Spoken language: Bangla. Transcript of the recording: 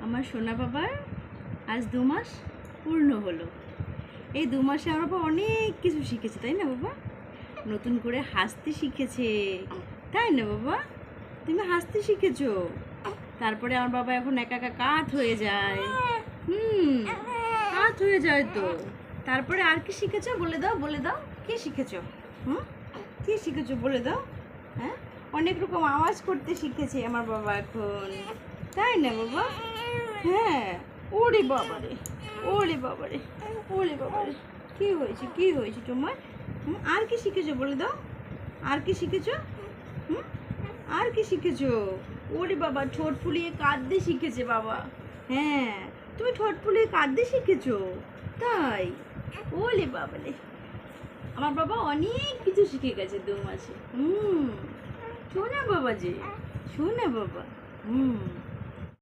আমার সোনা বাবার আজ 2 মাস পূর্ণ হলো। এই 2 মাসে আমার বাবা অনেক কিছু শিখেছে, তাই না বাবা? নতুন করে হাসতে শিখেছে, তাই না বাবা? তুমি হাসতে শিখেছো। তারপরে আমার বাবা এখন একা একা কাত হয়ে যায়। কাত হয়ে যায় তো। তারপরে আর কি শিখেছো বলে দাও, বলে দাও। কি শিখেছো? কি শিখেছো বলে দাও। হ্যাঁ, অনেক রকম আওয়াজ করতে শিখেছে আমার বাবা এখন, তাই না বাবা? হ্যাঁ। ওরে বাবারে, ওরে বাবারে, ওরে বাবারে, কি হয়েছে, কি হয়েছে তোমার? আর কি শিখেছো বলে দাও। আর কি শিখেছো? আর কি শিখেছো? ওরে বাবা, ঠোঁট ফুলিয়ে কাঁদতে শিখেছে বাবা। হ্যাঁ, তুমি ঠোঁট ফুলিয়ে কাঁদতে শিখেছো, তাই? ওলে বাবারে, আমার বাবা অনেক কিছু শিখে গেছে 2 মাসে। শোনা বাবা যে, শোনা বাবা।